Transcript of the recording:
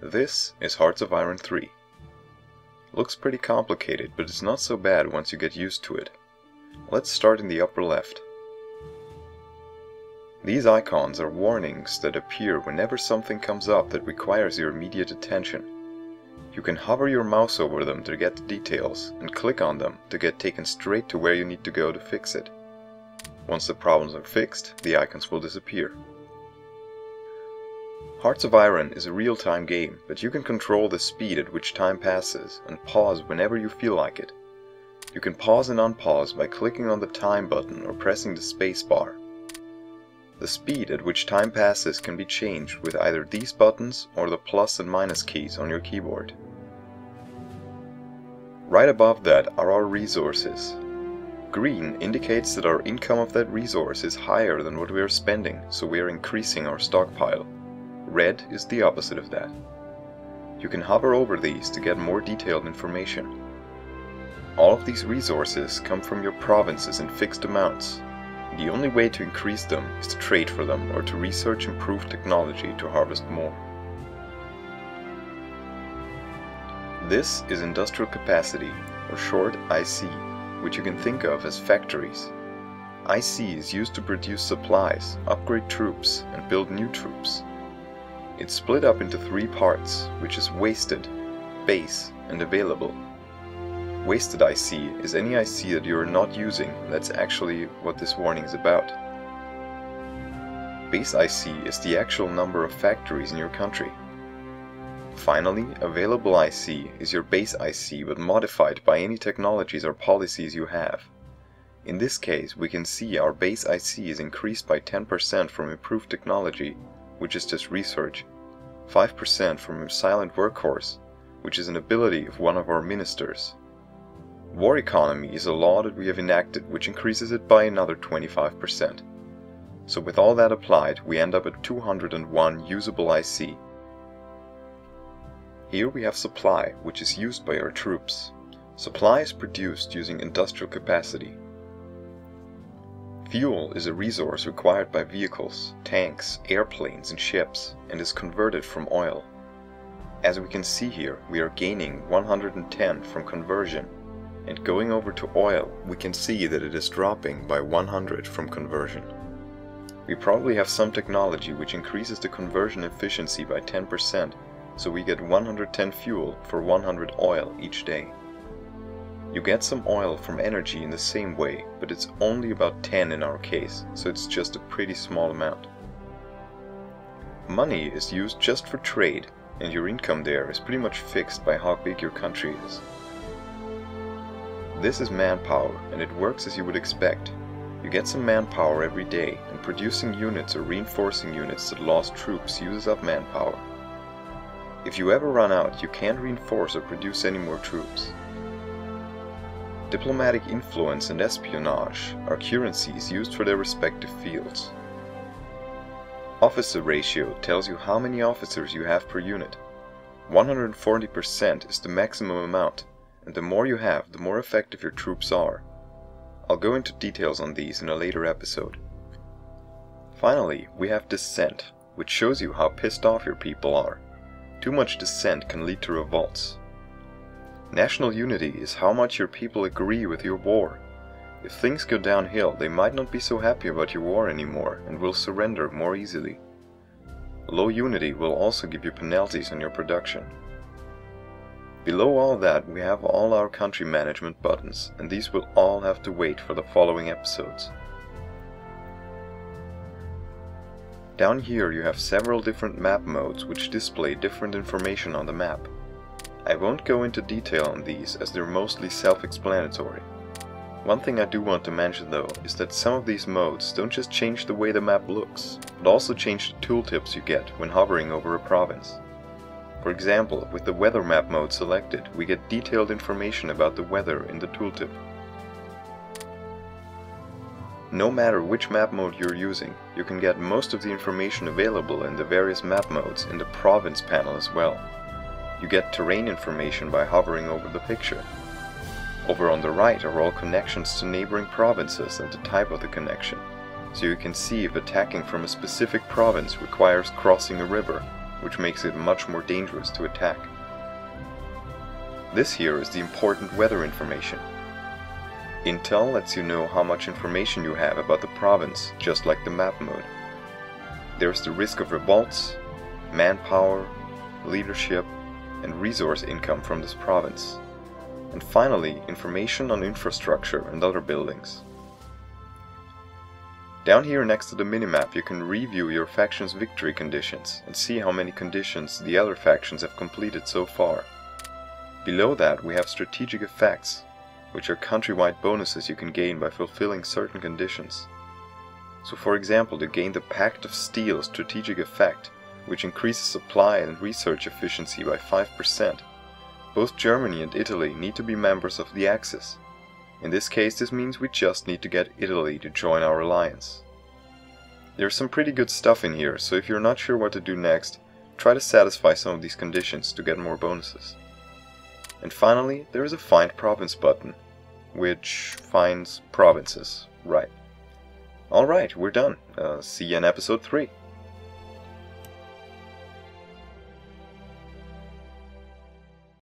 This is Hearts of Iron 3. Looks pretty complicated, but it's not so bad once you get used to it. Let's start in the upper left. These icons are warnings that appear whenever something comes up that requires your immediate attention. You can hover your mouse over them to get the details, and click on them to get taken straight to where you need to go to fix it. Once the problems are fixed, the icons will disappear. Hearts of Iron is a real-time game, but you can control the speed at which time passes and pause whenever you feel like it. You can pause and unpause by clicking on the time button or pressing the space bar. The speed at which time passes can be changed with either these buttons or the plus and minus keys on your keyboard. Right above that are our resources. Green indicates that our income of that resource is higher than what we are spending, so we are increasing our stockpile. Red is the opposite of that. You can hover over these to get more detailed information. All of these resources come from your provinces in fixed amounts. The only way to increase them is to trade for them or to research improved technology to harvest more. This is industrial capacity, or short IC, which you can think of as factories. IC is used to produce supplies, upgrade troops, and build new troops. It's split up into three parts, which is wasted, base, and available. Wasted IC is any IC that you are not using, that's actually what this warning is about. Base IC is the actual number of factories in your country. Finally, available IC is your base IC but modified by any technologies or policies you have. In this case, we can see our base IC is increased by 10% from improved technology, which is just research, 5% from a silent workhorse, which is an ability of one of our ministers. War economy is a law that we have enacted which increases it by another 25%. So with all that applied, we end up at 201 usable IC. Here we have supply, which is used by our troops. Supply is produced using industrial capacity. Fuel is a resource required by vehicles, tanks, airplanes, and ships, and is converted from oil. As we can see here, we are gaining 110 from conversion, and going over to oil, we can see that it is dropping by 100 from conversion. We probably have some technology which increases the conversion efficiency by 10%, so we get 110 fuel for 100 oil each day. You get some oil from energy in the same way, but it's only about 10 in our case, so it's just a pretty small amount. Money is used just for trade, and your income there is pretty much fixed by how big your country is. This is manpower, and it works as you would expect. You get some manpower every day, and producing units or reinforcing units that lost troops uses up manpower. If you ever run out, you can't reinforce or produce any more troops. Diplomatic influence and espionage are currencies used for their respective fields. Officer ratio tells you how many officers you have per unit. 140% is the maximum amount, and the more you have, the more effective your troops are. I'll go into details on these in a later episode. Finally, we have dissent, which shows you how pissed off your people are. Too much dissent can lead to revolts. National unity is how much your people agree with your war. If things go downhill, they might not be so happy about your war anymore and will surrender more easily. Low unity will also give you penalties on your production. Below all that, we have all our country management buttons, and these will all have to wait for the following episodes. Down here you have several different map modes which display different information on the map. I won't go into detail on these as they're mostly self-explanatory. One thing I do want to mention though is that some of these modes don't just change the way the map looks, but also change the tooltips you get when hovering over a province. For example, with the weather map mode selected, we get detailed information about the weather in the tooltip. No matter which map mode you're using, you can get most of the information available in the various map modes in the province panel as well. You get terrain information by hovering over the picture. Over on the right are all connections to neighboring provinces and the type of the connection, so you can see if attacking from a specific province requires crossing a river, which makes it much more dangerous to attack. This here is the important weather information. Intel lets you know how much information you have about the province, just like the map mode. There's the risk of revolts, manpower, leadership, and resource income from this province. And finally, information on infrastructure and other buildings. Down here next to the minimap you can review your faction's victory conditions and see how many conditions the other factions have completed so far. Below that we have strategic effects, which are countrywide bonuses you can gain by fulfilling certain conditions. So for example, to gain the Pact of Steel strategic effect, which increases supply and research efficiency by 5%, both Germany and Italy need to be members of the Axis. In this case this means we just need to get Italy to join our alliance. There's some pretty good stuff in here, so if you're not sure what to do next, try to satisfy some of these conditions to get more bonuses. And finally, there is a Find Province button, which finds provinces, right. Alright, we're done. See you in episode 3.